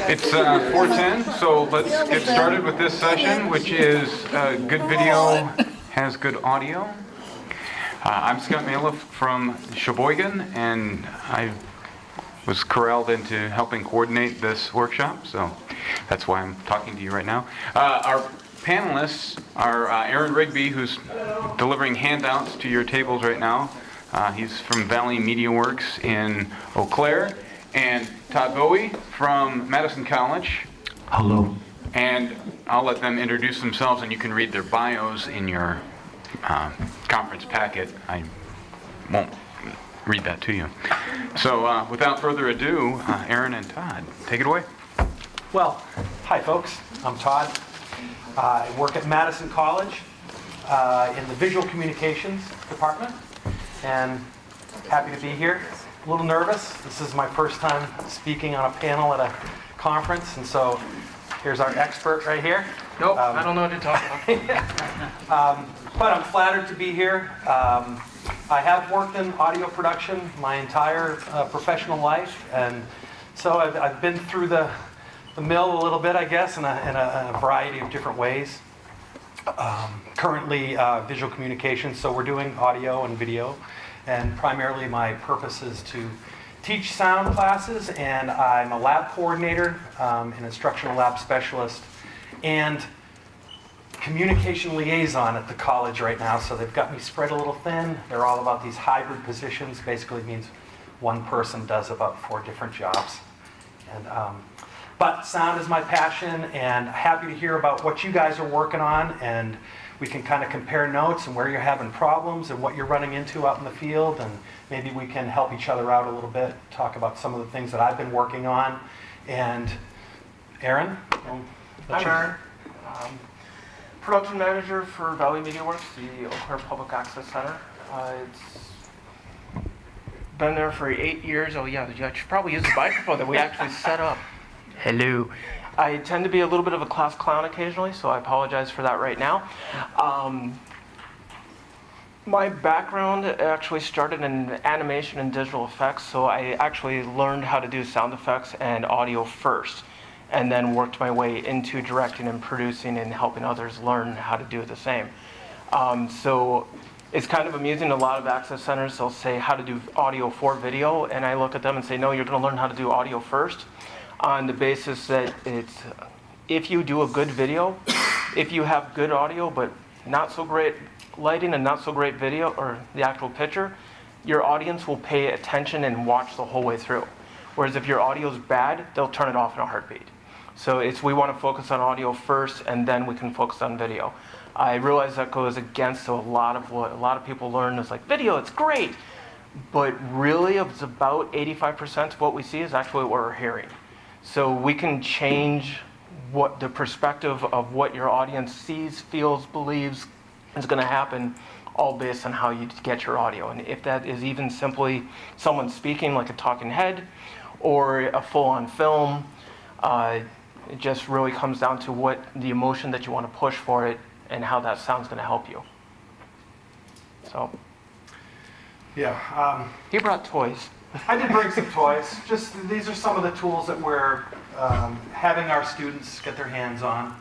It's 4:10, so let's get started with this session, which is good video has good audio. I'm Scott Maliff from Sheboygan, and I was corralled into helping coordinate this workshop, so that's why I'm talking to you right now. Our panelists are Aaron Rigby, who's delivering handouts to your tables right now. He's from Valley Media Works in Eau Claire, and Todd Bowie from Madison College. Hello. And I'll let them introduce themselves, and you can read their bios in your conference packet. I won't read that to you. So without further ado, Aaron and Todd, take it away. Well, hi folks, I'm Todd. I work at Madison College in the Visual Communications department, and happy to be here. A little nervous. This is my first time speaking on a panel at a conference, and so here's our expert right here. Nope, I don't know what to talk about. But I'm flattered to be here. I have worked in audio production my entire professional life, and so I've been through the mill a little bit, I guess, in a variety of different ways. Currently, visual communications, so we're doing audio and video, and primarily my purpose is to teach sound classes, and I'm a lab coordinator, an instructional lab specialist, and communication liaison at the college right now, so they've got me spread a little thin. They're all about these hybrid positions. Basically means one person does about 4 different jobs. And but sound is my passion, and happy to hear about what you guys are working on, and we can kind of compare notes and where you're having problems and what you're running into out in the field, and maybe we can help each other out a little bit, talk about some of the things that I've been working on. And Aaron? I'm Aaron, production manager for Valley Media Works, the Eau Claire Public Access Center. It's been there for 8 years. Oh yeah, I should probably use the microphone that we actually set up. Hello. I tend to be a little bit of a class clown occasionally, so I apologize for that right now. My background actually started in animation and digital effects, so I actually learned how to do sound effects and audio first, and then worked my way into directing and producing and helping others learn how to do the same. So it's kind of amusing. A lot of access centers, they'll say how to do audio for video, and I look at them and say, no, you're going to learn how to do audio first, on the basis that it's, if you do a good video, if you have good audio but not so great lighting and not so great video or the actual picture, your audience will pay attention and watch the whole way through. Whereas if your audio is bad, they'll turn it off in a heartbeat. So we want to focus on audio first, and then we can focus on video. I realize that goes against a lot of what a lot of people learn is like, video, it's great. But really, it's about 85% of what we see is actually what we're hearing. So we can change what the perspective of what your audience sees, feels, believes is going to happen, all based on how you get your audio. And if that is even simply someone speaking like a talking head or a full-on film, it just really comes down to what the emotion that you want to push for it and how that sound's going to help you. So, yeah. He brought toys. I did bring some toys. Just these are some of the tools that we're having our students get their hands on.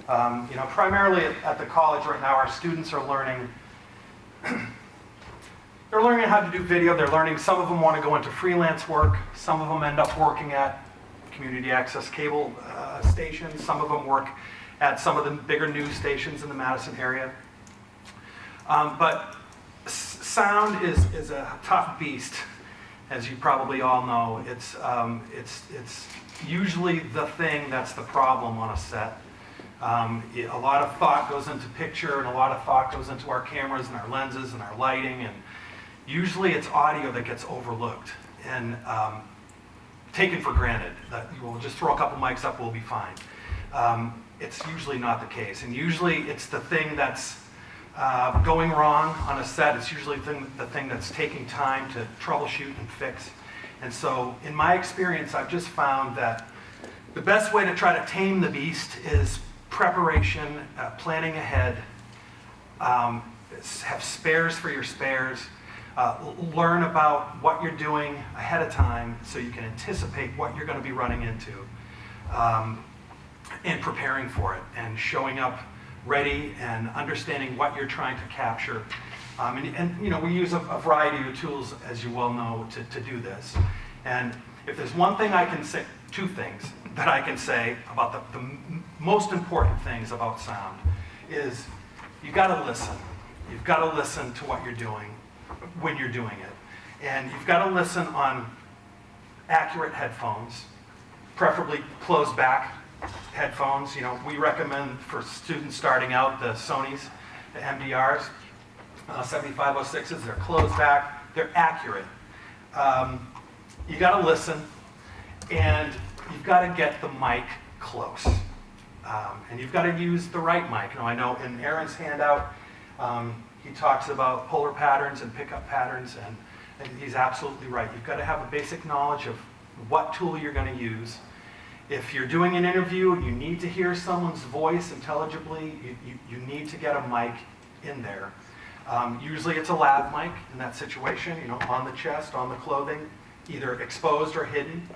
Primarily at the college right now, our students are learning. They're learning how to do video. They're learning. Some of them want to go into freelance work. Some of them end up working at community access cable stations. Some of them work at some of the bigger news stations in the Madison area. But sound is a tough beast. As you probably all know, it's usually the thing that's the problem on a set. A lot of thought goes into picture, and a lot of thought goes into our cameras and our lenses and our lighting, and usually it's audio that gets overlooked and taken for granted. That we'll just throw a couple mics up, we'll be fine. It's usually not the case, and usually it's the thing that's going wrong on a set. It's usually the thing that's taking time to troubleshoot and fix. And so in my experience, I've just found that the best way to try to tame the beast is preparation, planning ahead, have spares for your spares, learn about what you're doing ahead of time so you can anticipate what you're going to be running into. and preparing for it and showing up ready and understanding what you're trying to capture. And you know, we use a variety of tools, as you well know, to do this. And if there's one thing I can say, two things that I can say about the most important things about sound is you've got to listen. You've got to listen to what you're doing when you're doing it. And you've got to listen on accurate headphones, preferably closed back headphones. You know, we recommend for students starting out the Sonys, the MDRs, 7506s. They're closed back. They're accurate. You got to listen, and you've got to get the mic close. And you've got to use the right mic. You know, I know in Aaron's handout, he talks about polar patterns and pickup patterns, and he's absolutely right. You've got to have a basic knowledge of what tool you're going to use. If you're doing an interview and you need to hear someone's voice intelligibly, you need to get a mic in there. Usually it's a lav mic in that situation, you know, on the chest, on the clothing, either exposed or hidden.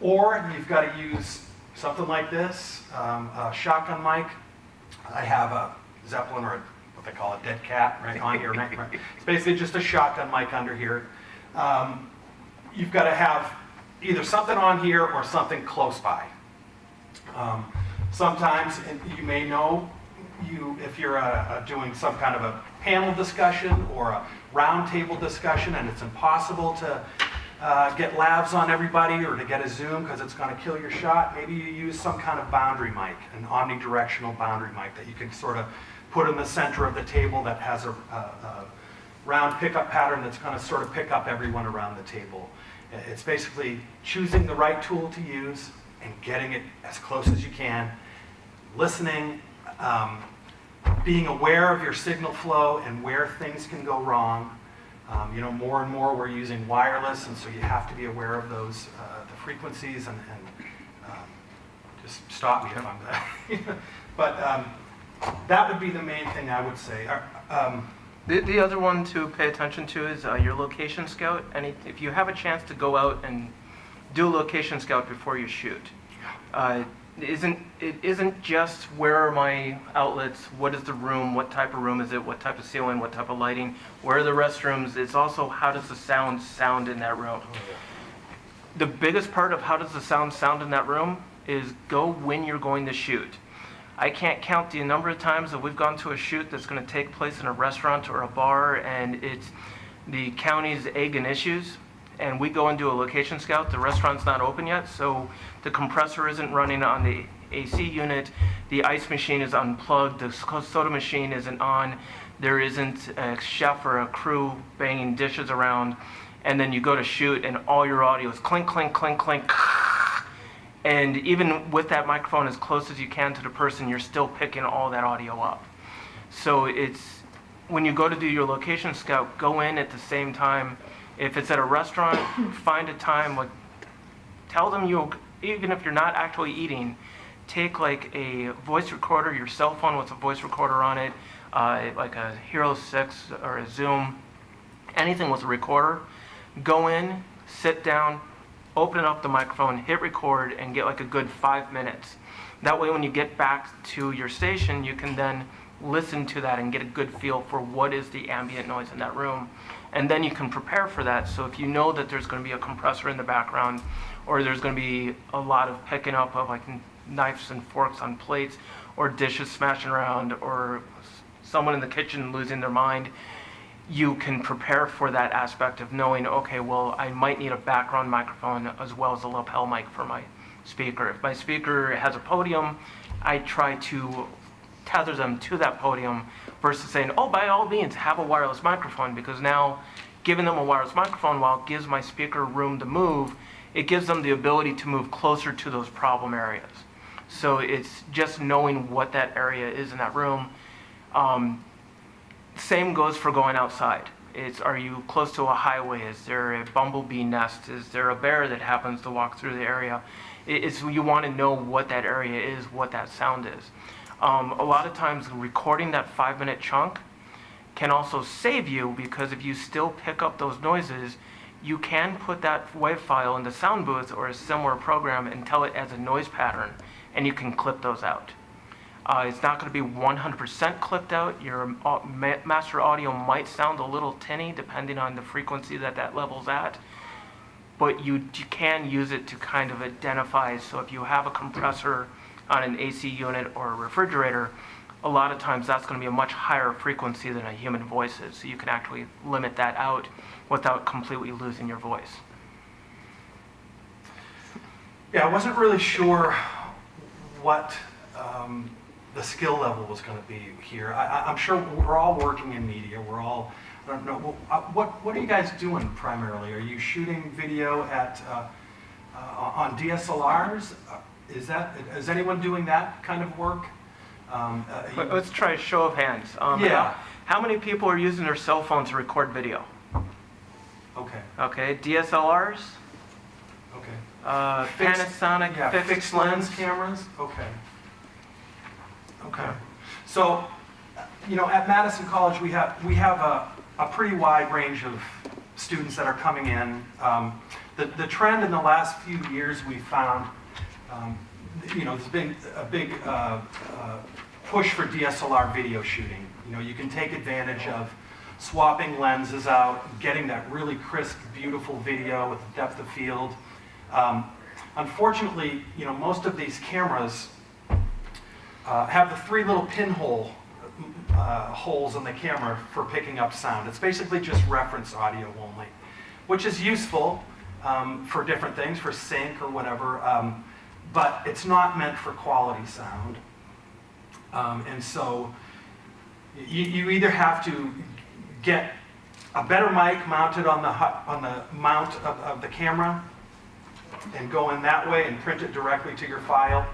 Or you've got to use something like this, a shotgun mic. I have a Zeppelin or what they call a dead cat right on here. Right? It's basically just a shotgun mic under here. You've got to have either something on here or something close by. Sometimes, and you may know, if you're doing some kind of a panel discussion or a roundtable discussion and it's impossible to get lavs on everybody or to get a zoom because it's going to kill your shot, maybe you use some kind of boundary mic, an omnidirectional boundary mic that you can sort of put in the center of the table that has a round pickup pattern that's going to sort of pick up everyone around the table. It's basically choosing the right tool to use and getting it as close as you can, listening, being aware of your signal flow and where things can go wrong. You know, more and more we're using wireless, and so you have to be aware of those, the frequencies, and just stop me if I'm but that would be the main thing I would say. The other one to pay attention to is your location scout. And if you have a chance to go out and do a location scout before you shoot, it isn't just where are my outlets, what is the room, what type of room is it, what type of ceiling, what type of lighting, where are the restrooms. It's also how does the sound in that room. The biggest part of how does the sound in that room is go when you're going to shoot. I can't count the number of times that we've gone to a shoot that's going to take place in a restaurant or a bar, and it's the county's egg and issues, and we go and do a location scout. The restaurant's not open yet, so the compressor isn't running on the AC unit, the ice machine is unplugged, the soda machine isn't on, there isn't a chef or a crew banging dishes around, and then you go to shoot and all your audio is clink, clink, clink, clink. And even with that microphone as close as you can to the person, you're still picking all that audio up. So it's, when you go to do your location scout, go in at the same time. If it's at a restaurant, find a time, like, tell them even if you're not actually eating, take like a voice recorder, your cell phone with a voice recorder on it, like a Hero 6 or a Zoom, anything with a recorder. Go in, sit down, open up the microphone, hit record, and get like a good 5 minutes. That way when you get back to your station, you can then listen to that and get a good feel for what is the ambient noise in that room. And then you can prepare for that. So if you know that there's going to be a compressor in the background, or there's going to be a lot of picking up of like knives and forks on plates, or dishes smashing around, or someone in the kitchen losing their mind, you can prepare for that aspect of knowing, okay, well, I might need a background microphone as well as a lapel mic for my speaker. If my speaker has a podium, I try to tether them to that podium versus saying, oh, by all means, have a wireless microphone, because now giving them a wireless microphone, while it gives my speaker room to move, it gives them the ability to move closer to those problem areas. So it's just knowing what that area is in that room. Same goes for going outside. Are you close to a highway? Is there a bumblebee nest? Is there a bear that happens to walk through the area? You want to know what that area is, what that sound is. A lot of times recording that 5-minute chunk can also save you, because if you still pick up those noises, you can put that WAV file in the sound booth or a similar program and tell it as a noise pattern, and you can clip those out. It's not going to be 100% clipped out. Your master audio might sound a little tinny depending on the frequency that level's at, but you can use it to kind of identify. So if you have a compressor on an AC unit or a refrigerator, a lot of times that's going to be a much higher frequency than a human voice is. So you can actually limit that out without completely losing your voice. Yeah, I wasn't really sure what the skill level was going to be here. I'm sure we're all working in media. We're all, I don't know, what are you guys doing primarily? Are you shooting video at on DSLRs? Is anyone doing that kind of work? Let's try a show of hands. Yeah. How many people are using their cell phones to record video? Okay. Okay, DSLRs? Okay. Panasonic fixed lens cameras? Okay. Okay. So, you know, at Madison College we have a pretty wide range of students that are coming in. The trend in the last few years we found, you know, there's been a big push for DSLR video shooting. You know, you can take advantage of swapping lenses out, getting that really crisp, beautiful video with depth of field. Unfortunately, you know, most of these cameras have the 3 little pinhole holes in the camera for picking up sound. It's basically just reference audio only, which is useful for different things, for sync or whatever, but it's not meant for quality sound. And so you either have to get a better mic mounted on the mount of the camera and go in that way and print it directly to your file,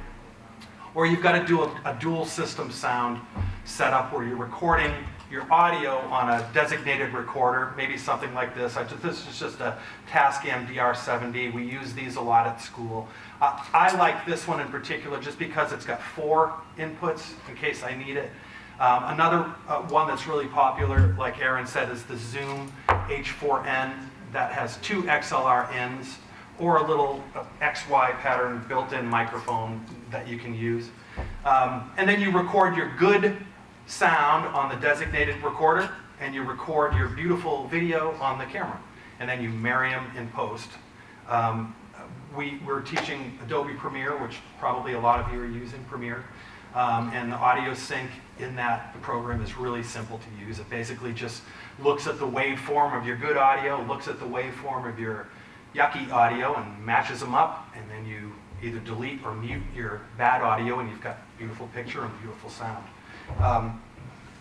or you've got to do a dual system sound setup where you're recording your audio on a designated recorder, maybe something like this. This is just a Tascam DR70. We use these a lot at school. I like this one in particular just because it's got 4 inputs in case I need it. Another one that's really popular, like Aaron said, is the Zoom H4n that has 2 XLR ins or a little XY pattern built-in microphone that you can use. And then you record your good sound on the designated recorder, and you record your beautiful video on the camera, and then you marry them in post. We're teaching Adobe Premiere, which probably a lot of you are using Premiere, and the audio sync in that program is really simple to use. It basically just looks at the waveform of your good audio, looks at the waveform of your yucky audio, and matches them up, and then you either delete or mute your bad audio, and you've got beautiful picture and beautiful sound.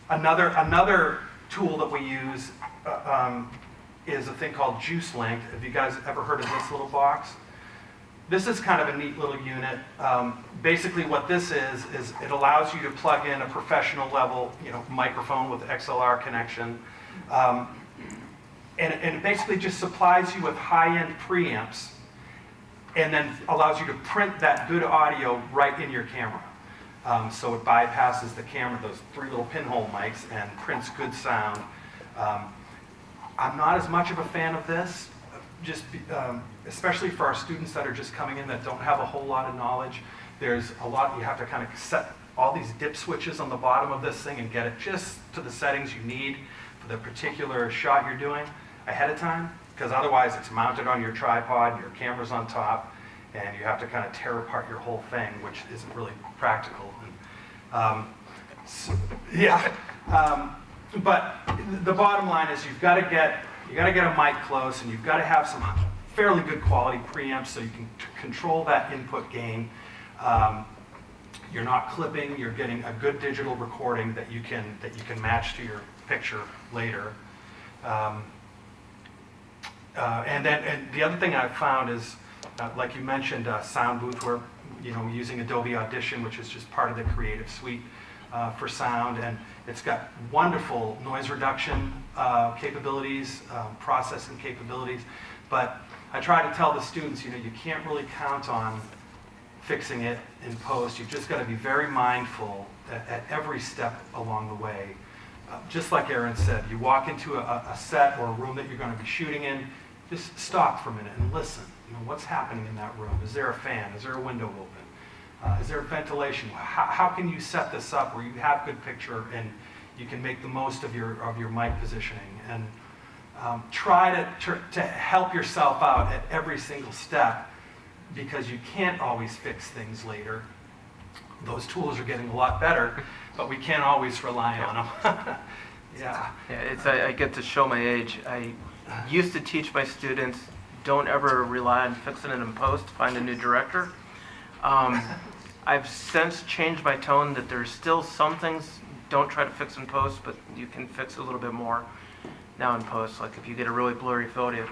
Another tool that we use is a thing called JuiceLink. Have you guys ever heard of this little box? This is kind of a neat little unit. Basically what this is it allows you to plug in a professional level, you know, microphone with XLR connection. And it basically just supplies you with high-end preamps and then allows you to print that good audio right in your camera. So it bypasses the camera, those 3 little pinhole mics, and prints good sound. I'm not as much of a fan of this, especially for our students that are just coming in that don't have a whole lot of knowledge. There's a lot, you have to kind of set all these dip switches on the bottom of this thing and get it just to the settings you need for the particular shot you're doing ahead of time, because otherwise it's mounted on your tripod, your camera's on top, and you have to kind of tear apart your whole thing, which isn't really practical. But the bottom line is you got to get a mic close, and you've got to have some fairly good quality preamps so you can control that input gain. You're not clipping, you're getting a good digital recording that you can match to your picture later. And the other thing I've found is, like you mentioned, sound booth, where using Adobe Audition, which is just part of the Creative Suite for sound, and it's got wonderful noise reduction capabilities, processing capabilities. But I try to tell the students, you can't really count on fixing it in post. You've just got to be very mindful at every step along the way. Just like Aaron said, you walk into a set or a room that you're going to be shooting in, just stop for a minute and listen. What's happening in that room? Is there a fan? Is there a window open? Is there ventilation? How can you set this up where you have good picture and you can make the most of your mic positioning? And try to help yourself out at every single step, because you can't always fix things later. Those tools are getting a lot better, but we can't always rely on them. Yeah. I get to show my age. I used to teach my students, don't ever rely on fixing it in post, find a new director. I've since changed my tone that there's still some things, don't try to fix in post, but you can fix a little bit more now in post. Like if you get a really blurry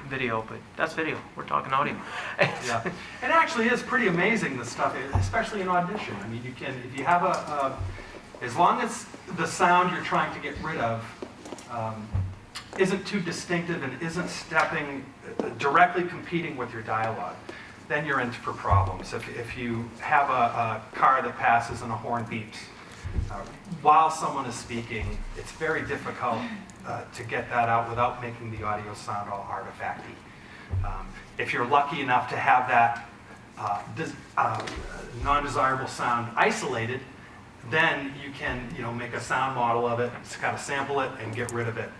video, but that's video, we're talking audio. Yeah, it actually is pretty amazing, the stuff, especially in audition. I mean, you can, if you have as long as the sound you're trying to get rid of isn't too distinctive and isn't directly competing with your dialogue, then you're in for problems. If you have a car that passes and a horn beeps while someone is speaking, it's very difficult to get that out without making the audio sound all artifacty. If you're lucky enough to have that non-desirable sound isolated, then you can make a sound model of it, kind of sample it, and get rid of it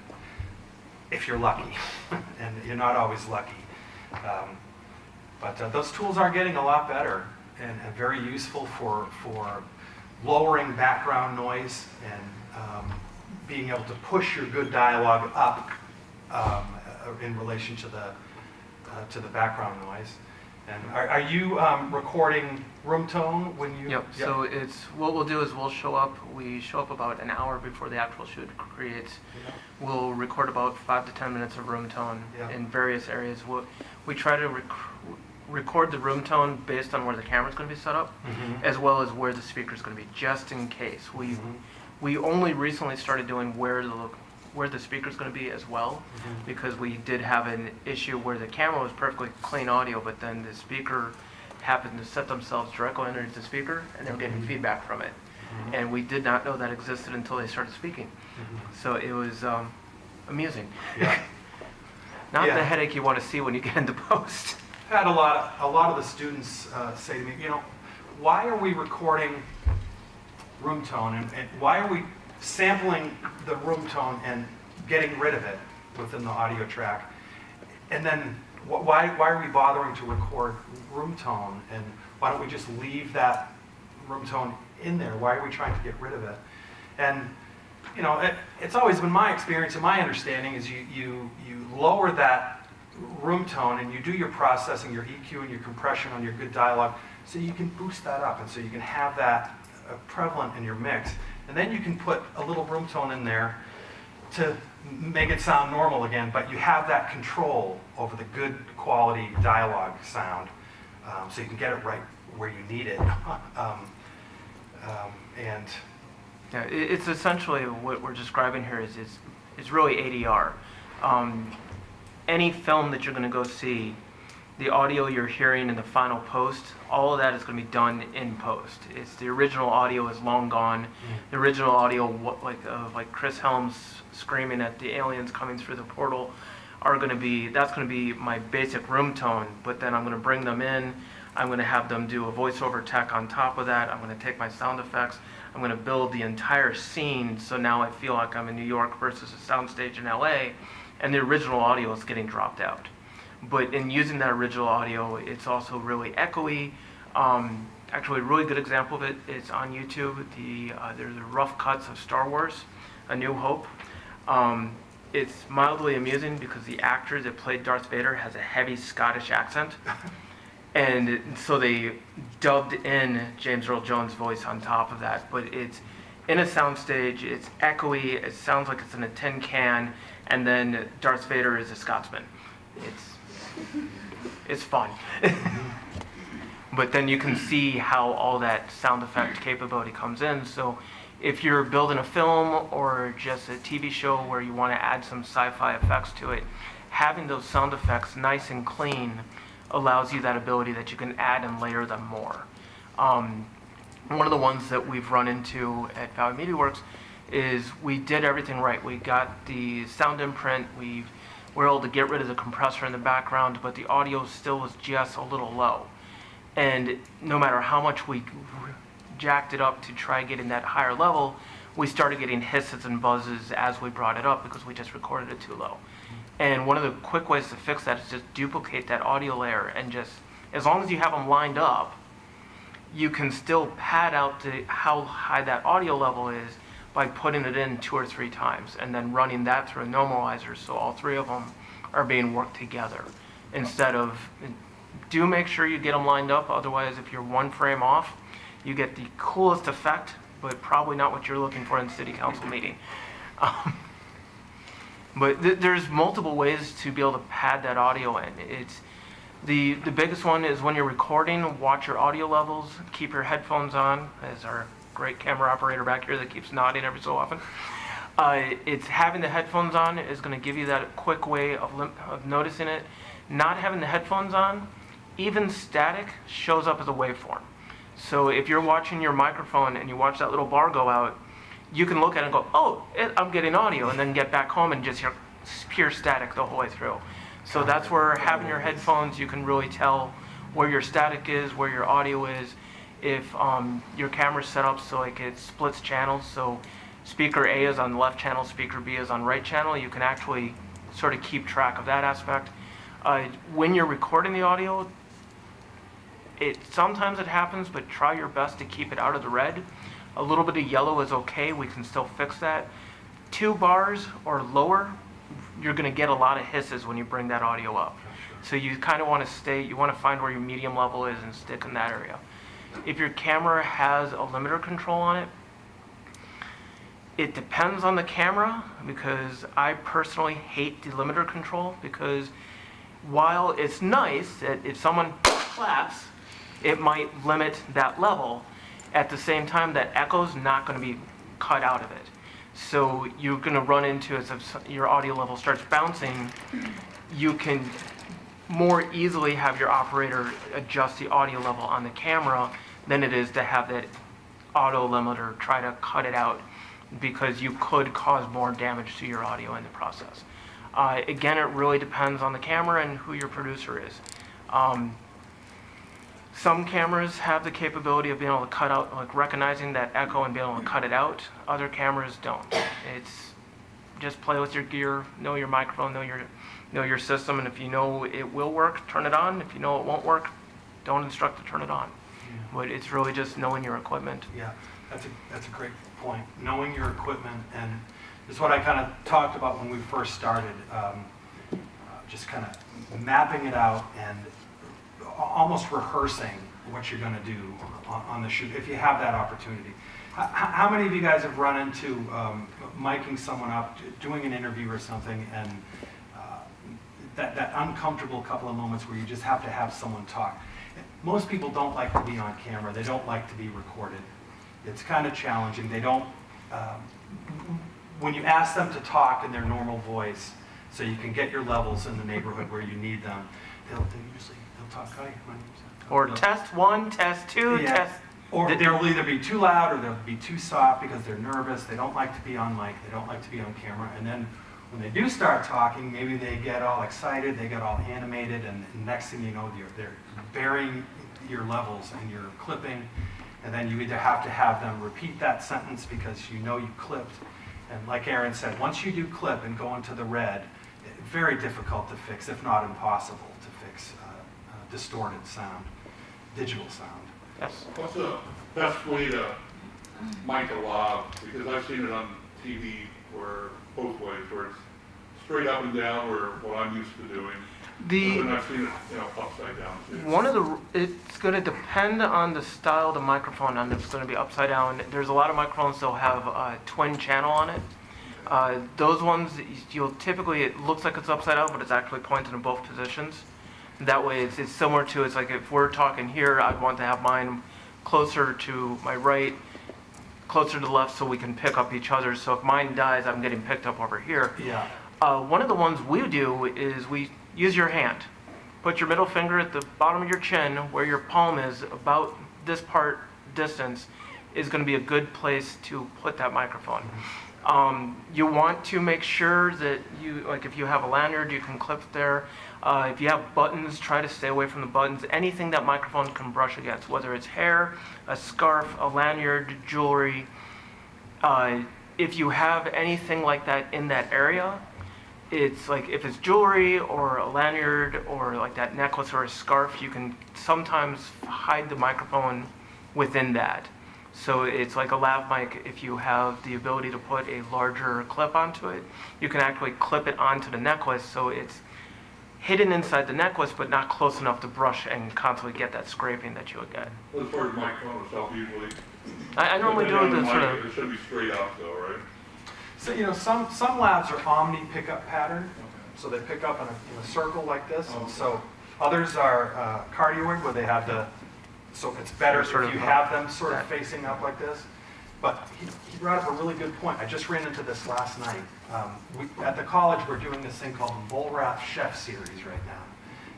if you're lucky. And you're not always lucky. But those tools are getting a lot better and very useful for lowering background noise and being able to push your good dialogue up in relation to the background noise. And are you recording room tone when you? Yep. So it's what we'll do is we show up about an hour before the actual shoot creates. Yeah. We'll record about 5 to 10 minutes of room tone in various areas. We try to record the room tone based on where the camera's going to be set up, as well as where the speaker's going to be, just in case. We only recently started doing where the speaker's going to be as well, because we did have an issue where the camera was perfectly clean audio, but then the speaker happened to set themselves directly underneath the speaker, and they were getting feedback from it. And we did not know that existed until they started speaking. So it was amusing. Yeah. Not the headache you want to see when you get into post. I've had a lot of the students say to me, why are we recording room tone and why are we sampling the room tone and getting rid of it within the audio track? And then why are we bothering to record room tone, and why don't we just leave that room tone in there? Why are we trying to get rid of it? And it's always been my experience and my understanding is you lower that room tone and you do your processing, your EQ and your compression on your good dialogue, so you can boost that up and so you can have that prevalent in your mix. And then you can put a little room tone in there to make it sound normal again, but you have that control over the good quality dialogue sound, so you can get it right where you need it. It's essentially what we're describing here is really ADR. Any film that you're going to go see, the audio you're hearing in the final post, all of that is going to be done in post. It's the original audio is long gone. The original audio, like Chris Helms screaming at the aliens coming through the portal, that's going to be my basic room tone. But then I'm going to bring them in. I'm going to have them do a voiceover tech on top of that. I'm going to take my sound effects. I'm going to build the entire scene, so now I feel like I'm in New York versus a soundstage in LA, and the original audio is getting dropped out. But in using that original audio, it's also really echoey. Actually, a really good example of it is on YouTube. There's the rough cuts of Star Wars, A New Hope. It's mildly amusing because the actor that played Darth Vader has a heavy Scottish accent. And so they dubbed in James Earl Jones' voice on top of that. But it's in a soundstage, it's echoey, it sounds like it's in a tin can, and then Darth Vader is a Scotsman. It's fun. But then you can see how all that sound effect capability comes in. So if you're building a film or just a TV show where you want to add some sci-fi effects to it, having those sound effects nice and clean allows you that ability that you can add and layer them more. One of the ones that we've run into at Valley Media Works is we did everything right. We got the sound imprint, we we're able to get rid of the compressor in the background, but the audio still was just a little low. And no matter how much we jacked it up to try getting that higher level, we started getting hisses and buzzes as we brought it up because we just recorded it too low. And one of the quick ways to fix that is just duplicate that audio layer, and just, as long as you have them lined up, you can still pad out how high that audio level is by putting it in 2 or 3 times and then running that through a normalizer so all 3 of them are being worked together. Instead of, do make sure you get them lined up, otherwise if you're 1 frame off, you get the coolest effect, but probably not what you're looking for in city council meeting. But there's multiple ways to be able to pad that audio in. It's the biggest one is when you're recording, watch your audio levels, keep your headphones on, as our great camera operator back here that keeps nodding every so often. It's having the headphones on is going to give you that quick way of noticing it. Not having the headphones on, even static shows up as a waveform. So if you're watching your microphone and you watch that little bar go out, you can look at it and go, oh, I'm getting audio, and then get back home and just hear pure static the whole way through. So that's where having your headphones, you can really tell where your static is, where your audio is. If your camera's set up so like it splits channels, so speaker A is on the left channel, speaker B is on right channel, you can actually sort of keep track of that aspect. When you're recording the audio, sometimes it happens, but try your best to keep it out of the red. A little bit of yellow is okay, we can still fix that. 2 bars or lower, you're going to get a lot of hisses when you bring that audio up. So you kind of want to you want to find where your medium level is and stick in that area. If your camera has a limiter control on it, it depends on the camera, because I personally hate the limiter control, because while it's nice that if someone claps, it might limit that level, at the same time that echo's not going to be cut out of it. So you're going to run into, as your audio level starts bouncing, you can more easily have your operator adjust the audio level on the camera than it is to have that auto limiter try to cut it out, because you could cause more damage to your audio in the process. Again, it really depends on the camera and who your producer is. Some cameras have the capability of being able to cut out, like recognizing that echo and being able to cut it out. Other cameras don't. It's just play with your gear, know your microphone, know your system, and if you know it will work, turn it on. If you know it won't work, don't instruct to turn it on. Yeah. But it's really just knowing your equipment. Yeah, that's a great point. Knowing your equipment, and it's what I kind of talked about when we first started. Just kind of mapping it out and almost rehearsing what you're going to do on the shoot, if you have that opportunity. How many of you guys have run into miking someone up, doing an interview or something, and that uncomfortable couple of moments where you just have to have someone talk? Most people don't like to be on camera. They don't like to be recorded. It's kind of challenging. They don't, when you ask them to talk in their normal voice, so you can get your levels in the neighborhood where you need them, they'll talk, hi, my name's Or test 1, test 2, yeah. test... Or they'll either be too loud or they'll be too soft because they're nervous. They don't like to be on mic. They don't like to be on camera. And then when they do start talking, maybe they get all excited, they get all animated, and next thing you know, they're burying your levels and you're clipping, and then you either have to have them repeat that sentence because you know you clipped. And like Aaron said, once you do clip and go into the red, very difficult to fix, if not impossible to fix distorted sound, digital sound. Yes. What's the best way to mic a lav? Because I've seen it on TV where both ways, where it's straight up and down, where what I'm used to doing. And I've seen it, upside down too. It's going to depend on the style of the microphone, and it's going to be upside down. There's a lot of microphones that'll have a twin channel on it. Those ones, typically, it looks like it's upside down, but it's actually pointed in both positions. That way, it's similar to, it's like if we're talking here, I'd want to have mine closer to my right, closer to the left, so we can pick up each other. So if mine dies, I'm getting picked up over here. Yeah. One of the ones we do is we use your hand. Put your middle finger at the bottom of your chin, where your palm is, about this part distance, is going to be a good place to put that microphone. You want to make sure that like if you have a lanyard, you can clip there. If you have buttons, try to stay away from the buttons. Anything that microphone can brush against, whether it's hair, a scarf, a lanyard, jewelry. If you have anything like that in that area, it's like if it's jewelry or a lanyard or like that necklace or a scarf, you can sometimes hide the microphone within that. So it's like a lav mic. If you have the ability to put a larger clip onto it, you can actually clip it onto the necklace so it's hidden inside the necklace but not close enough to brush and constantly get that scraping that you would get. As far as microphone itself, usually. I normally do the sort of... It should be straight up though, right? So, some labs are omni pickup pattern, so they pick up in a circle like this. And so others are cardioid, where they have so it's better if you have them sort of facing up like this. But he brought up a really good point. I just ran into this last night. At the college, we're doing this thing called the Vollrath Chef Series right now.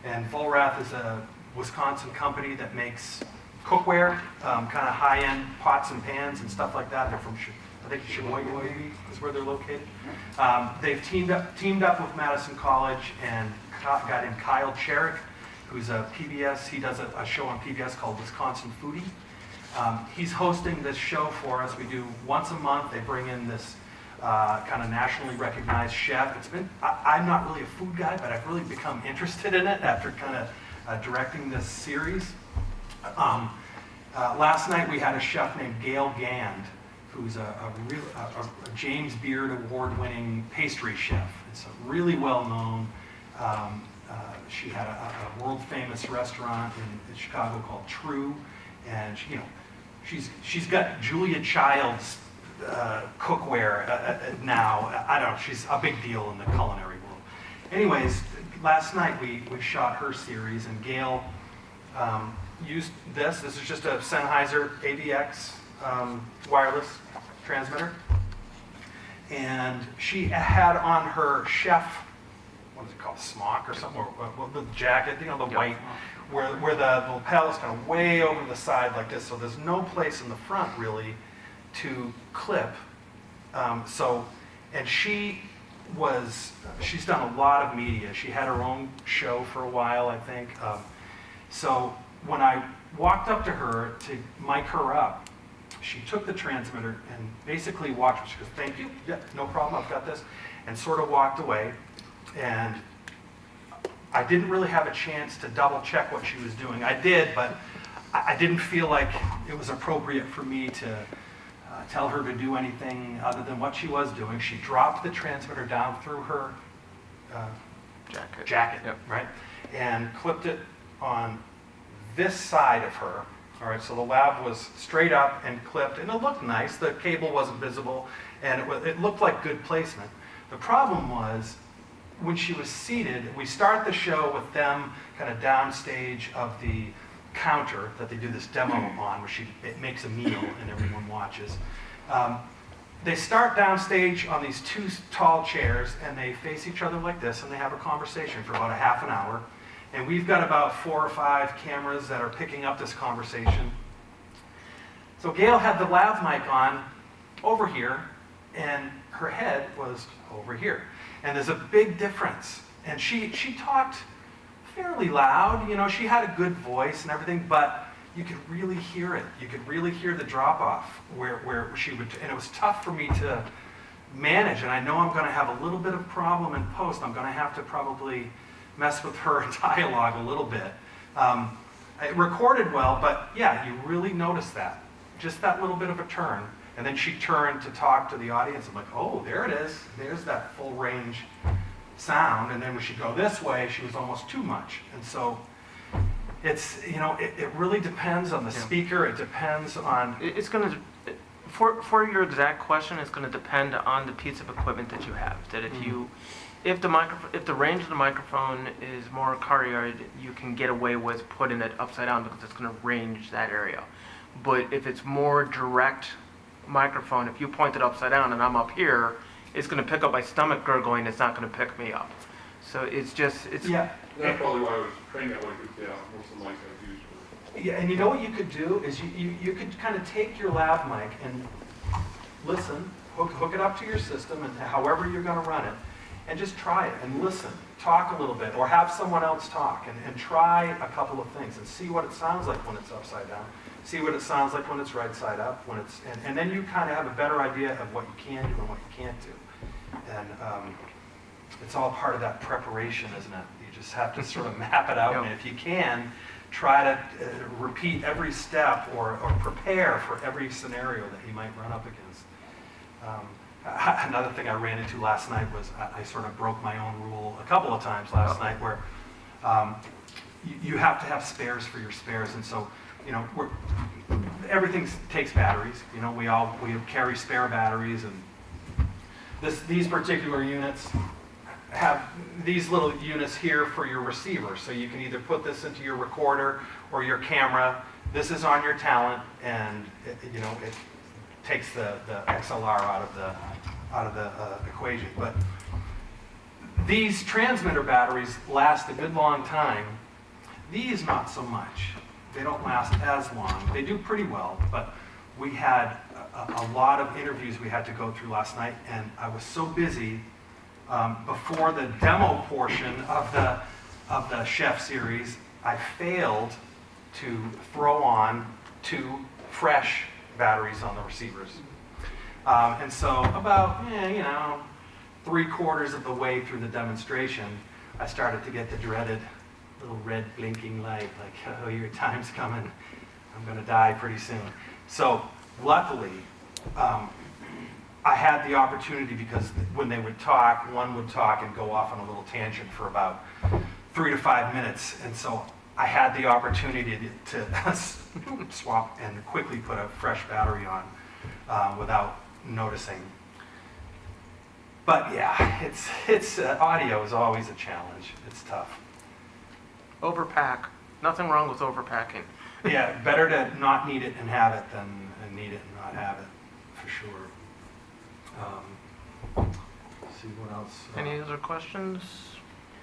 And Vollrath is a Wisconsin company that makes cookware, kind of high-end pots and pans and stuff like that. They're from, I think, Sheboygan maybe is where they're located. They've teamed up with Madison College and got in Kyle Cherrick, who's a PBS. He does a show on PBS called Wisconsin Foodie. He's hosting this show for us. We do once a month. They bring in this kind of nationally recognized chef. I'm not really a food guy, but I've really become interested in it after kind of directing this series. Last night we had a chef named Gail Gand, who's a James Beard award-winning pastry chef. It's a really well-known. She had a world-famous restaurant in Chicago called True, and she's got Julia Child's cookware now. I don't know. She's a big deal in the culinary world. Anyways, last night we shot her series, and Gail used this. This is just a Sennheiser AVX wireless transmitter, and she had on her chef, what is it called, smock or something, or the jacket, the white, where the lapel is kind of way over the side like this, so there's no place in the front really to clip. And she's done a lot of media. She had her own show for a while, I think. So when I walked up to her to mic her up, she took the transmitter and basically watched me. She goes, "Thank you, yeah, no problem, I've got this," and sort of walked away. And I didn't really have a chance to double check what she was doing. I did, but I didn't feel like it was appropriate for me to tell her to do anything other than what she was doing. She dropped the transmitter down through her jacket, Yep. right? And clipped it on this side of her. All right, so the lab was straight up and clipped, and it looked nice. The cable wasn't visible, and it looked like good placement. The problem was, when she was seated, we start the show with them kind of downstage of the counter that they do this demo on, where it makes a meal and everyone watches. They start downstage on these two tall chairs, and they face each other like this, and they have a conversation for about a half an hour. And we've got about 4 or 5 cameras that are picking up this conversation. So Gail had the lav mic on over here, and her head was over here. And there's a big difference. And she talked fairly loud. She had a good voice and everything, but you could really hear it. You could really hear the drop-off where she would, and it was tough for me to manage. And I know I'm going to have a little bit of problem in post. I'm going to have to probably mess with her dialogue a little bit. It recorded well, but yeah, you really notice that. Just that little bit of a turn. And then she turned to talk to the audience. I'm like, oh, there it is. There's that full range sound. And then when she'd go this way, she was almost too much. And so it's, it really depends on the speaker. It depends on... It's going to, for your exact question, it's going to depend on the piece of equipment that you have. That if the range of the microphone is more cardioid, you can get away with putting it upside down because it's going to range that area. But if it's more direct microphone, if you point it upside down and I'm up here, it's going to pick up my stomach gurgling. It's not going to pick me up. So it's yeah. That's probably why I was trained that way, because most of the mics I've used were. Yeah, and what you could do is you could kind of take your lav mic and listen hook it up to your system, and however you're going to run it, and just try it and listen. Talk a little bit, or have someone else talk, and try a couple of things and see what it sounds like when it's upside down. See what it sounds like when it's right side up. And then you kind of have a better idea of what you can do and what you can't do. And it's all part of that preparation, isn't it? You just have to sort of map it out, and if you can, try to repeat every step or prepare for every scenario that you might run up against. Another thing I ran into last night was I sort of broke my own rule a couple of times last night, where you have to have spares for your spares, and so everything takes batteries. We carry spare batteries, and these particular units have these little units here for your receiver, so you can either put this into your recorder or your camera. This is on your talent, and it takes the XLR out of the equation. But these transmitter batteries last a good long time. These not so much. They don't last as long. They do pretty well, but we had a lot of interviews we had to go through last night, and I was so busy before the demo portion of the Chef series, I failed to throw on 2 fresh batteries on the receivers. And so about 3/4 of the way through the demonstration, I started to get the dreaded little red blinking light, like, oh, your time's coming. I'm going to die pretty soon. So luckily, I had the opportunity, because when they would talk, one would talk and go off on a little tangent for about 3 to 5 minutes. And so I had the opportunity to swap and quickly put a fresh battery on without noticing. But yeah, it's audio is always a challenge. It's tough. Overpack. Nothing wrong with overpacking. Yeah, better to not need it and have it than need it and not have it, for sure. Let's see what else. Any other questions?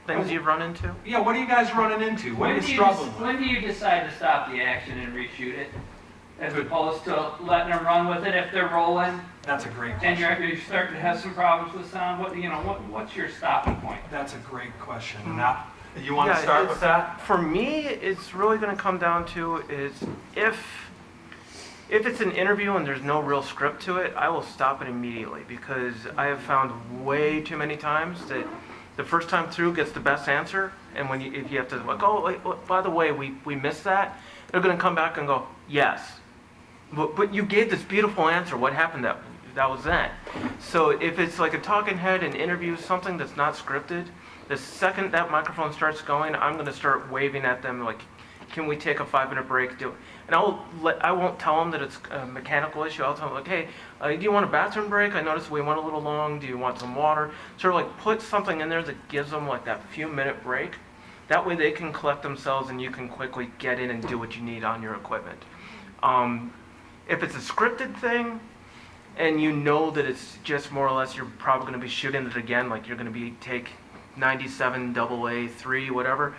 Things you've run into? Yeah, what are you guys running into? What are you struggling with? When do you decide to stop the action and reshoot it, as opposed to letting them run with it if they're rolling? That's a great And question. you're starting to have some problems with sound. What's your stopping point? That's a great question. Now, you want to start with that? For me, it's really going to come down to is if it's an interview and there's no real script to it, I will stop it immediately, because I have found way too many times that the first time through gets the best answer, and if you have to by the way, we missed that, they're going to come back and go, yes, but you gave this beautiful answer. What happened? That was that. So if it's like a talking head, an interview, something that's not scripted, the second that microphone starts going, I'm going to start waving at them like, can we take a 5-minute break? And I won't tell them that it's a mechanical issue. I'll tell them, like, hey, do you want a bathroom break? I noticed we went a little long. Do you want some water? Sort of like put something in there that gives them like that few-minute break. That way they can collect themselves and you can quickly get in and do what you need on your equipment. If it's a scripted thing, and you know that it's just more or less you're probably going to be shooting it again, like you're going to take 97 AA3, whatever.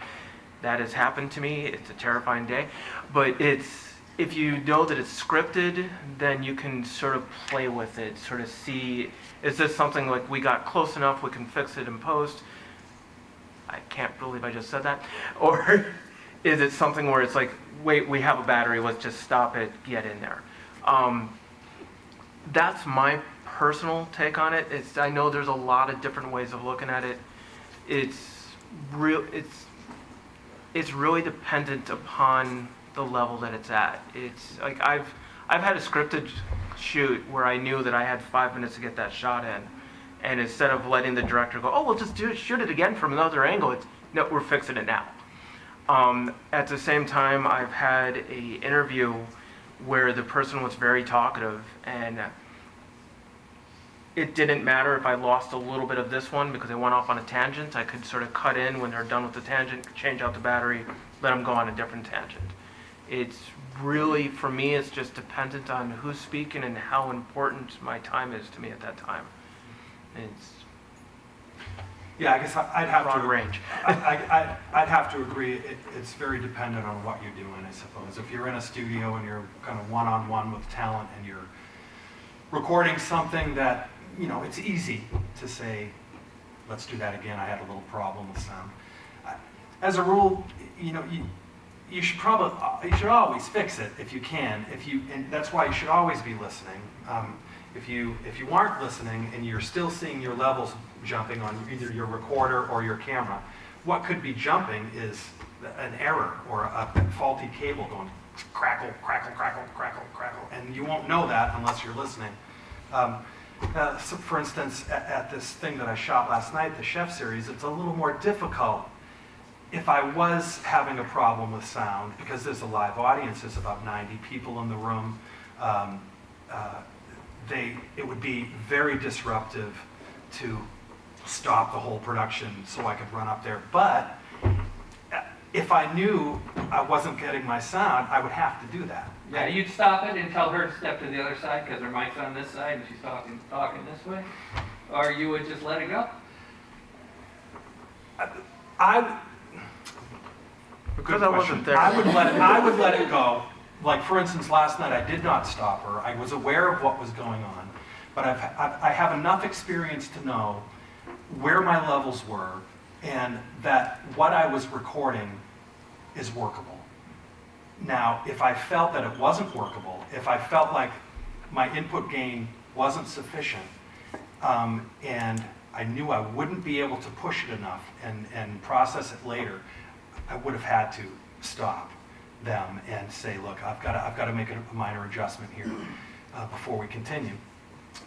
That has happened to me. It's a terrifying day. But if you know that it's scripted, then you can sort of play with it, sort of see, is this something like we got close enough, we can fix it in post? I can't believe I just said that. Or is it something where it's like, wait, we have a battery, let's just stop it, get in there. That's my personal take on it. I know there's a lot of different ways of looking at it. It's really dependent upon the level that it's at. It's like I've had a scripted shoot where I knew that I had 5 minutes to get that shot in, and instead of letting the director go, oh, we'll just shoot it again from another angle, it's no, we're fixing it now. At the same time, I've had an interview where the person was very talkative, and it didn't matter if I lost a little bit of this one because they went off on a tangent. I could sort of cut in when they're done with the tangent, change out the battery, let them go on a different tangent. It's really, for me, it's just dependent on who's speaking and how important my time is to me at that time. It's Yeah, I guess I'd have broad to range. I'd have to agree. It's very dependent on what you're doing, I suppose. If you're in a studio and you're kind of one-on-one with talent and you're recording something that, you know, it's easy to say, let's do that again, I had a little problem with sound. As a rule, you know, you should always fix it if you can. And that's why you should always be listening. If you aren't listening and you're still seeing your levels jumping on either your recorder or your camera, what could be jumping is an error or a faulty cable going crackle, crackle, crackle, crackle, crackle, and you won't know that unless you're listening. So for instance, at this thing that I shot last night, the Chef series, it's a little more difficult. If I was having a problem with sound, because there's a live audience, there's about 90 people in the room, it would be very disruptive to stop the whole production so I could run up there. But if I knew I wasn't getting my sound, I would have to do that. Yeah, you'd stop it and tell her to step to the other side because her mic's on this side and she's talking this way? Or you would just let it go? Because I wasn't there. I would let it go. Like, for instance, last night I did not stop her. I was aware of what was going on, but I have enough experience to know where my levels were and that what I was recording is workable. Now, if I felt that it wasn't workable, if I felt like my input gain wasn't sufficient, and I knew I wouldn't be able to push it enough and process it later, I would have had to stop them and say, look, I've got to make a minor adjustment here before we continue.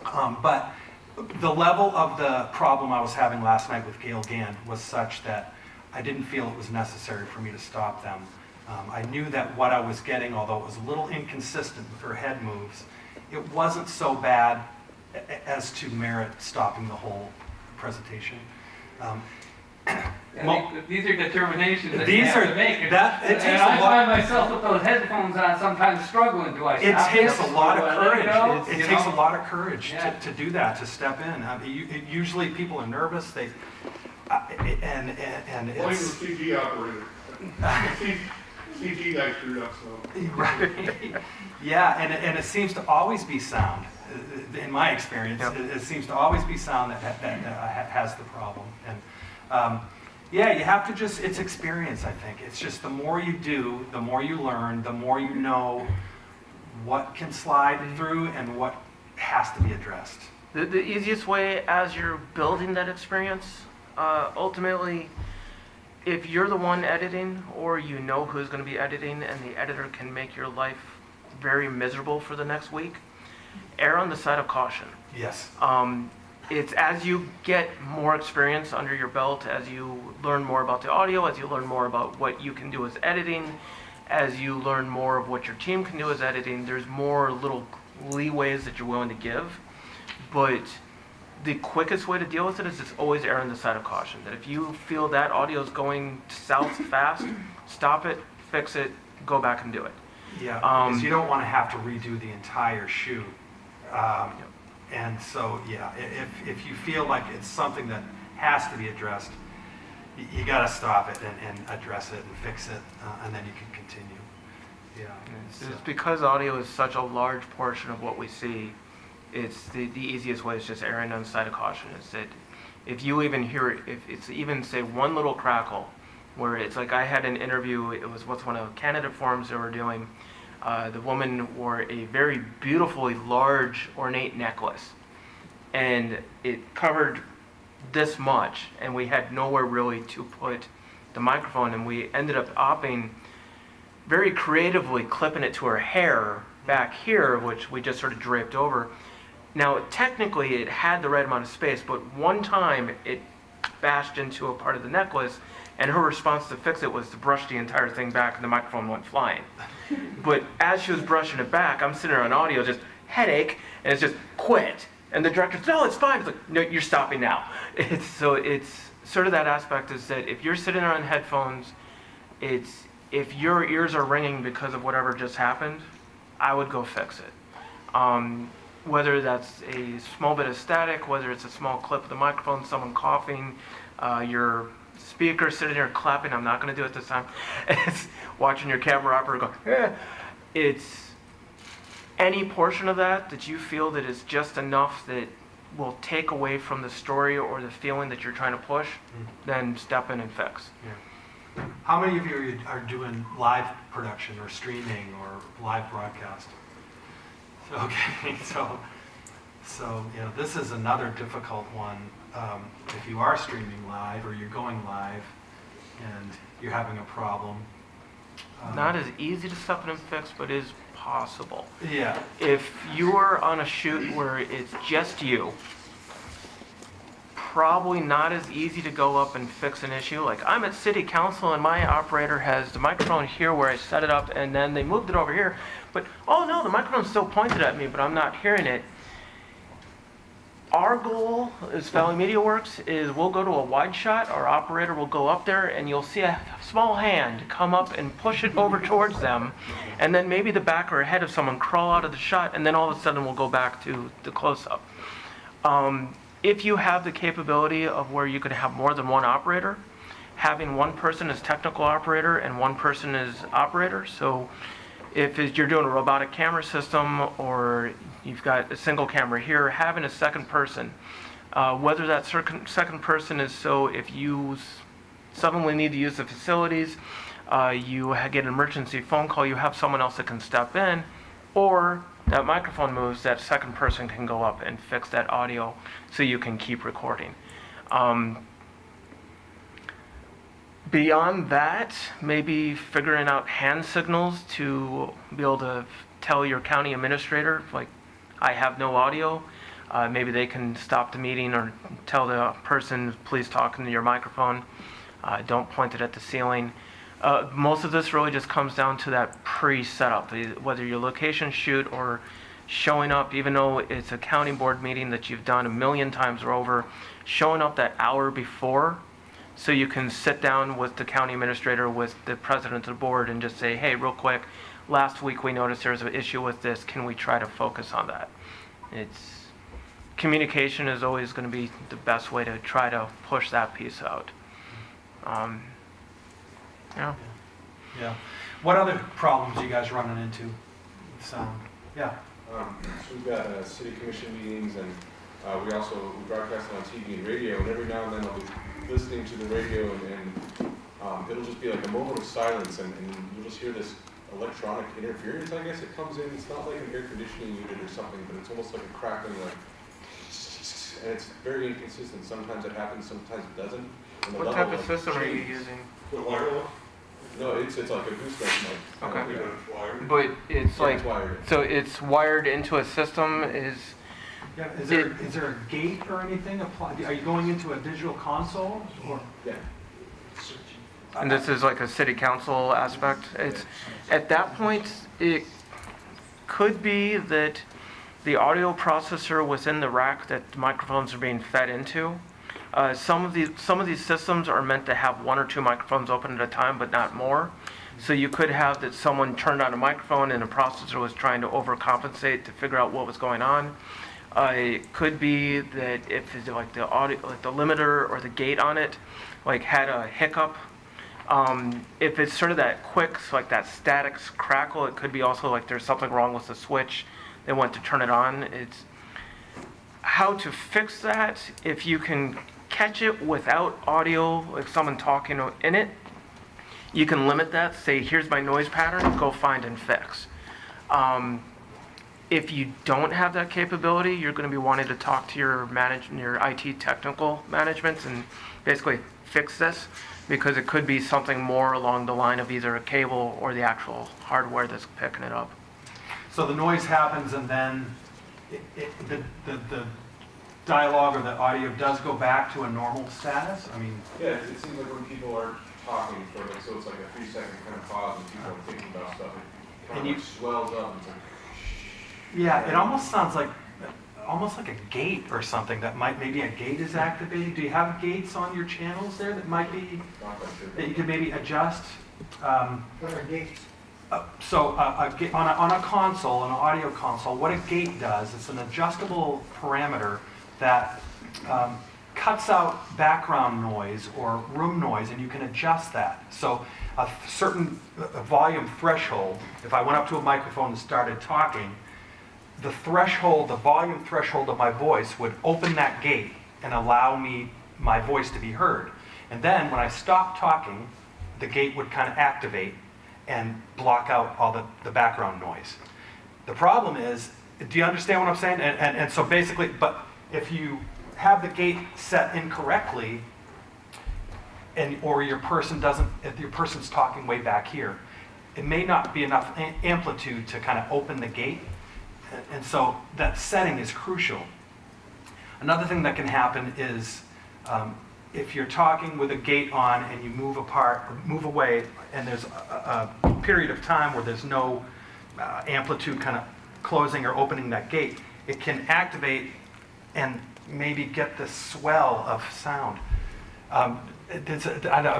But the level of the problem I was having last night with Gail Gann was such that I didn't feel it was necessary for me to stop them. I knew that what I was getting, although it was a little inconsistent with her head moves, it wasn't so bad as to merit stopping the whole presentation. These are determinations that you these have are to make. it takes And a I lot. find myself with those headphones on sometimes struggling. Do I It stop takes this? a lot Do of I let courage. go? It You takes know? a lot of courage Yeah. to do that, to step in. Usually people are nervous. And Blame the it's CG operator. CG guy screwed up, so. right. Yeah, and it seems to always be sound. In my experience, Yep. it seems to always be sound that has the problem. And yeah, you have to just, it's experience, I think. It's just the more you do, the more you learn, the more you know what can slide through and what has to be addressed. The easiest way as you're building that experience, ultimately, if you're the one editing or you know who's going to be editing and the editor can make your life very miserable for the next week, err on the side of caution. Yes. It's as you get more experience under your belt, as you learn more about the audio, as you learn more about what you can do as editing, as you learn more of what your team can do as editing, there's more little leeways that you're willing to give. But the quickest way to deal with it is just always err on the side of caution. That if you feel that audio is going south fast, stop it, fix it, go back and do it. Yeah, because you don't want to have to redo the entire shoot. And so, yeah, if you feel like it's something that has to be addressed, you got to stop it and address it and fix it, and then you can continue. Yeah. It's because audio is such a large portion of what we see. It's the easiest way is just erring on the side of caution. Is that if you even hear it, if it's even say one little crackle, where it's like I had an interview, it was what's one of the candidate forums they were doing. The woman wore a very beautifully large ornate necklace, and it covered this much, and we had nowhere really to put the microphone, and we ended up opting very creatively clipping it to her hair back here, which we just sort of draped over. Now, technically, it had the right amount of space, but one time it bashed into a part of the necklace, and her response to fix it was to brush the entire thing back, and the microphone went flying. But as she was brushing it back, I'm sitting there on audio, just headache, and it's just quit. And the director's, no, it's fine. It's like, no, you're stopping now. It's sort of that aspect is that if you're sitting there on headphones, if your ears are ringing because of whatever just happened, I would go fix it. Whether that's a small bit of static, whether it's a small clip of the microphone, someone coughing, your speaker sitting there clapping. I'm not going to do it this time. It's watching your camera operator go, any portion of that you feel that is just enough that will take away from the story or the feeling that you're trying to push, then step in and fix. Yeah. How many of you are doing live production or streaming or live broadcast? Okay, so this is another difficult one. If you are streaming live or you're going live and you're having a problem. Not as easy to step in and fix, but is possible. Yeah. If you are on a shoot where it's just you, probably not as easy to go up and fix an issue. Like, I'm at city council and my operator has the microphone here where I set it up, and then they moved it over here, but oh no, the microphone's still pointed at me, but I'm not hearing it. Our goal as Valley Media Works is we'll go to a wide shot, our operator will go up there and you'll see a small hand come up and push it over towards them, and then maybe the back or head of someone crawl out of the shot, and then all of a sudden we'll go back to the close-up. If you have the capability of where you could have more than one operator, having one person as technical operator and one person as operator, so if you're doing a robotic camera system or you've got a single camera here, having a second person, whether that second person is so if you suddenly need to use the facilities, you get an emergency phone call, you have someone else that can step in, or that microphone moves, that second person can go up and fix that audio so you can keep recording. Beyond that, maybe figuring out hand signals to be able to tell your county administrator, like, I have no audio. Maybe they can stop the meeting or tell the person, please talk into your microphone. Don't point it at the ceiling. Most of this really just comes down to that pre-setup, whether your location shoot or showing up, even though it's a county board meeting that you've done a million times or over, showing up that hour before so you can sit down with the county administrator, with the president of the board, and just say, hey, real quick, last week we noticed there's an issue with this, can we try to focus on that? Communication is always going to be the best way to try to push that piece out. Yeah. What other problems are you guys running into with sound? Yeah. So we've got city commission meetings, and we broadcast on TV and radio, and every now and then I'll be listening to the radio, and it'll just be like a moment of silence, and you'll just hear this electronic interference, I guess. It comes in, it's not like an air conditioning unit or something, but it's almost like a crackling, and it's very inconsistent. Sometimes it happens, sometimes it doesn't. What type of system are you using? The wireless? No, it's like a gooseneck mic. Okay. Yeah, it's wired. But it's like, it's wired. so it's wired into a system, Yeah. Is there a gate or anything applied? Are you going into a digital console? Or? Yeah. and this is like a city council aspect. It's, at that point, it could be that the audio processor within the rack that the microphones are being fed into, some of these systems are meant to have one or two microphones open at a time, but not more. So you could have that someone turned on a microphone and the processor was trying to overcompensate to figure out what was going on. It could be that if it's like the audio, like the limiter or the gate on it, like had a hiccup. If it's sort of that quick, so like that static crackle, it could be also like there's something wrong with the switch. They want to turn it on. It's how to fix that. If you can catch it without audio, like someone talking in it, you can limit that. Say, here's my noise pattern, go find and fix. If you don't have that capability, you're going to be wanting to talk to your IT technical management and basically fix this, because it could be something more along the line of either a cable or the actual hardware that's picking it up. So the noise happens, and then the dialogue or the audio does go back to a normal status? I mean, Yeah, it seems like when people are talking for like, so it's like a 3-second kind of pause and people are thinking about stuff, it kind of swells up and it's like, yeah, it almost sounds like a gate or something that maybe a gate is activated. Do you have gates on your channels there that might be, that you could maybe adjust? What are gates? So on a console, an audio console, what a gate does, it's an adjustable parameter that cuts out background noise or room noise, and you can adjust that. So a certain volume threshold, if I went up to a microphone and started talking, the threshold, the volume threshold of my voice would open that gate and allow me, my voice to be heard. And then when I stopped talking, the gate would kind of activate and block out all the background noise. The problem is, do you understand what I'm saying? And so basically, but if you have the gate set incorrectly, or your person doesn't, if your person's talking way back here, it may not be enough amplitude to kind of open the gate. And so that setting is crucial. Another thing that can happen is if you're talking with a gate on and you move away, and there's a period of time where there's no amplitude kind of closing or opening that gate, it can activate and maybe get this swell of sound. I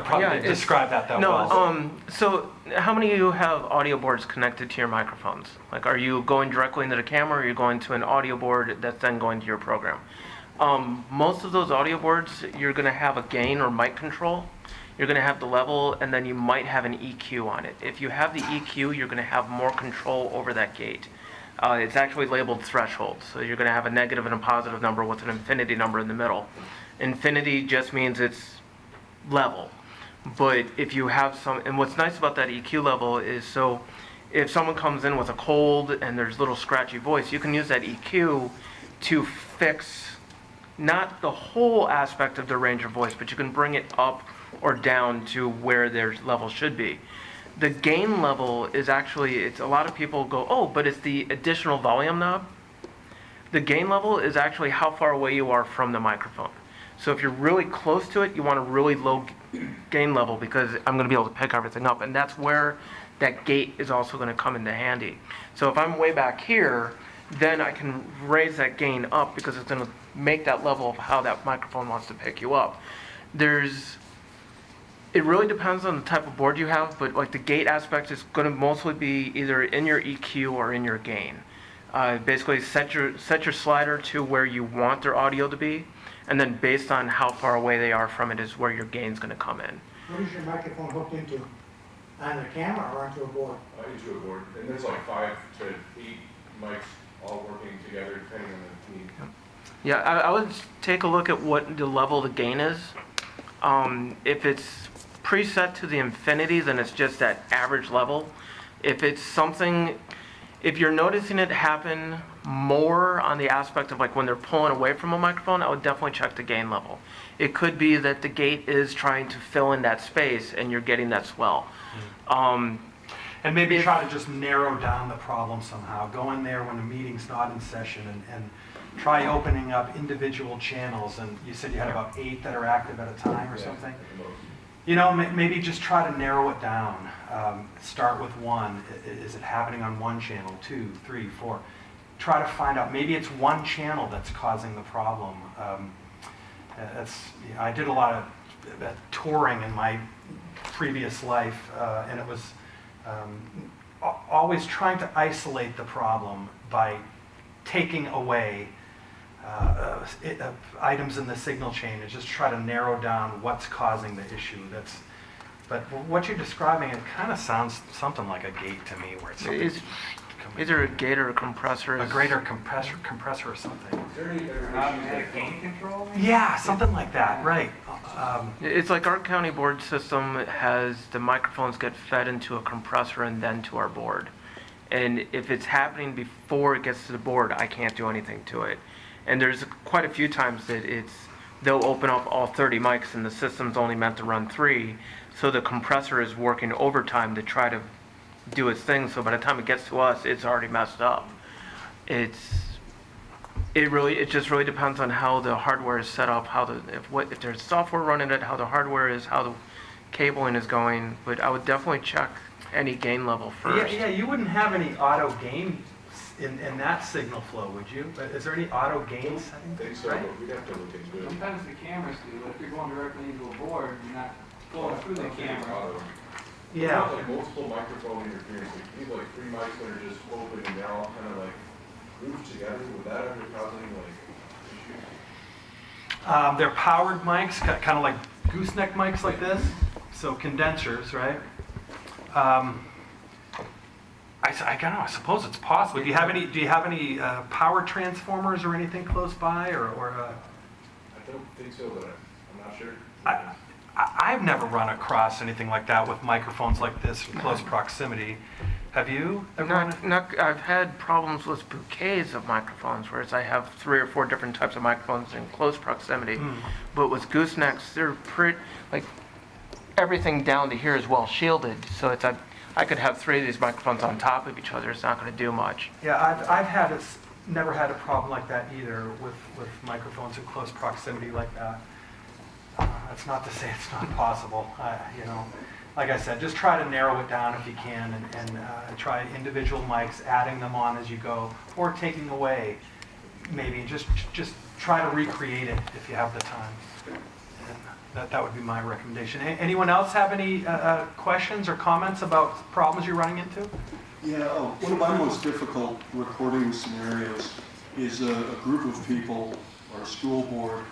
probably described that well. No, so how many of you have audio boards connected to your microphones? Like, are you going directly into the camera, or are you going to an audio board that's then going to your program? Most of those audio boards, you're going to have a gain or mic control. You're going to have the level, and then you might have an EQ on it. If you have the EQ, you're going to have more control over that gate. It's actually labeled threshold, so you're going to have a negative and a positive number with an infinity number in the middle. Infinity just means it's level. But if you have some, and what's nice about that EQ level is, so if someone comes in with a cold and there's a little scratchy voice, you can use that EQ to fix not the whole aspect of their range of voice, but you can bring it up or down to where their level should be. The gain level is actually, it's a lot of people go, oh, but it's the additional volume knob. The gain level is actually how far away you are from the microphone. So if you're really close to it, you want a really low gain level, because I'm going to be able to pick everything up. And that's where that gate is also going to come into handy. So if I'm way back here, then I can raise that gain up, because it's going to make that level of how that microphone wants to pick you up. It really depends on the type of board you have, but like the gate aspect is going to mostly be either in your EQ or in your gain. Basically set your slider to where you want their audio to be, and then based on how far away they are from it is where your gain's going to come in. What is your microphone hooked into? On the camera or onto a board? Into a board. And there's like 5 to 8 mics all working together depending on the team. Yeah, I would take a look at what the level the gain is. If it's preset to the infinity, then it's just that average level. If it's something, if you're noticing it happen more on the aspect of like when they're pulling away from a microphone, I would definitely check the gain level. It could be that the gate is trying to fill in that space and you're getting that swell. And maybe try to just narrow down the problem somehow. Go in there when the meeting's not in session and try opening up individual channels. And you said you had about 8 that are active at a time or something? You know, maybe just try to narrow it down. Start with 1. Is it happening on 1 channel, 2, 3, 4? Try to find out. Maybe it's 1 channel that's causing the problem. I did a lot of touring in my previous life, and it was always trying to isolate the problem by taking away items in the signal chain and just try to narrow down what's causing the issue. But what you're describing, it kind of sounds something like a gate to me, where it's either a gate or a compressor. A greater compressor or something. Is there any Automatic gain control? Yeah, something like that, right. It's like our county board system has the microphones get fed into a compressor and then to our board. And if it's happening before it gets to the board, I can't do anything to it. And there's quite a few times that they'll open up all 30 mics and the system's only meant to run 3. So the compressor is working overtime to try to do its thing. So by the time it gets to us, it's already messed up. It just really depends on how the hardware is set up, if there's software running it, how the hardware is, how the cabling is going. But I would definitely check any gain level first. Yeah, you wouldn't have any auto gain in that signal flow, would you? Is there any auto gain setting? I think so, Right? but we'd have to look into it. Sometimes the cameras do, but if you're going directly into a board, you're not going through the camera. Yeah. Like multiple microphone interference, like you need like 3 mics that are just open and they're all kind of like grouped together. Would that ever cause any like issues? They're powered mics, kind of like gooseneck mics like this, so condensers, right? I don't know. I suppose it's possible. Do you have any power transformers or anything close by, or I don't think so, but I'm not sure. I've never run across anything like that with microphones like this in close proximity. Have you ever run it? I've had problems with bouquets of microphones, whereas I have 3 or 4 different types of microphones in close proximity. But with goosenecks, they're pretty, like, everything down to here is well shielded, so it's I could have 3 of these microphones on top of each other. It's not going to do much. Yeah, I've never had a problem like that either with microphones in close proximity like that. That's not to say it's not possible. Like I said, just try to narrow it down if you can, and try individual mics, adding them on as you go, or taking away. Maybe just try to recreate it if you have the time. And that would be my recommendation. Anyone else have any questions or comments about problems you're running into? Yeah, one of my most difficult recording scenarios is a group of people or a school board.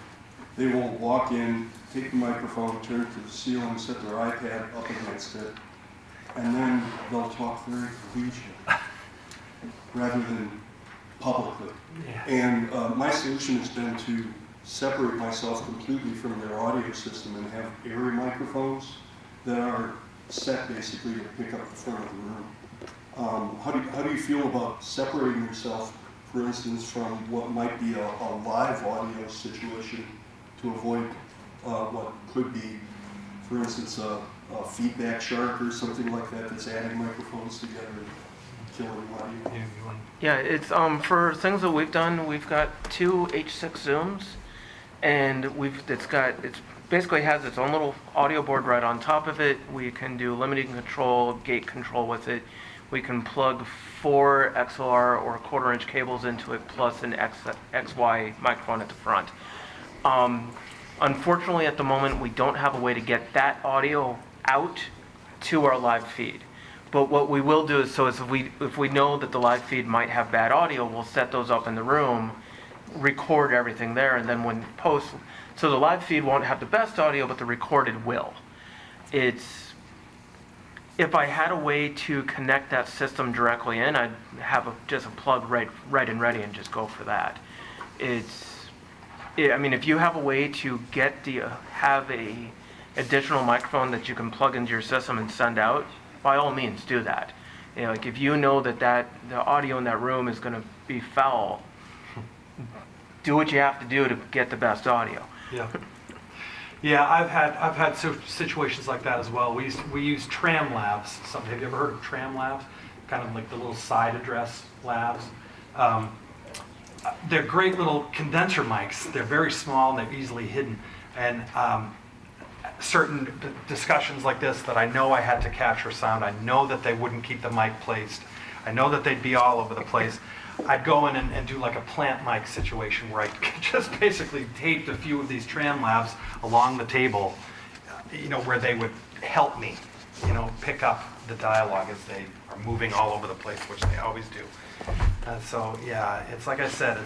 They will walk in, take the microphone, turn it to the ceiling, set their iPad up against it, and then they'll talk very collegially rather than publicly. Yeah. And my solution has been to separate myself completely from their audio system and have area microphones that are set basically to pick up the front of the room. How do you feel about separating yourself, for instance, from what might be a live audio situation to avoid what could be, for instance, a feedback shark or something like that that's adding microphones together and killing audio? Yeah, it's for things that we've done. We've got 2 H6 Zooms, and it basically has its own little audio board right on top of it. We can do limiting control, gate control with it. We can plug 4 XLR or 1/4-inch cables into it, plus an XY microphone at the front. Unfortunately, at the moment, we don't have a way to get that audio out to our live feed. But what we will do is if we know that the live feed might have bad audio, we'll set those up in the room, record everything there, and then when post, so the live feed won't have the best audio, but the recorded will. If I had a way to connect that system directly in, I'd have just a plug right and ready and just go for that. I mean, if you have a way to have a additional microphone that you can plug into your system and send out, by all means do that. Like if you know that the audio in that room is going to be foul, do what you have to do to get the best audio. Yeah. Yeah, I've had situations like that as well. We use tram labs. Have you ever heard of tram labs? Kind of like the little side address labs. They're great little condenser mics. They're very small and they're easily hidden. And certain discussions like this that I know I had to capture sound, I know that they wouldn't keep the mic placed. I know that they'd be all over the place. I'd go in and do like a plant mic situation where I just basically taped a few of these tram labs along the table, where they would help me, pick up the dialogue as they are moving all over the place, which they always do. So yeah, it's like I said,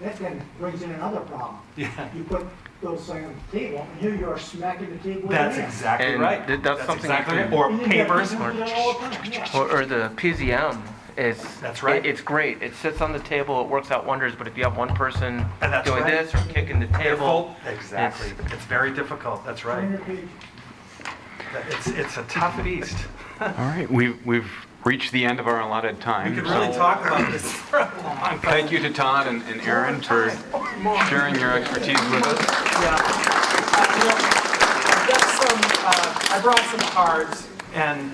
That then brings in another problem. Yeah. You put those things on the table, and here you are smacking the table. That's with your hand. exactly And right. that's something exactly you right. can- Or And then you have papers. people do that all the time, yeah. Or the PZM is. That's right. It's great. It sits on the table. It works out wonders. But if you have one person And that's doing right. this or kicking the table, Exactly. It's very difficult. That's right. 100 pages. It's a tough beast. All right, we've reached the end of our allotted time. We could really so talk about this for a long time. Thank you to Todd and Aaron for sharing your expertise with us. Yeah. I brought some cards, and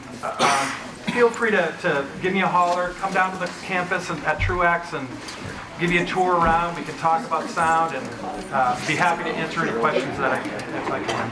feel free to give me a holler. Come down to the campus at Truax and give you a tour around. We can talk about sound and be happy to answer any questions that if I can.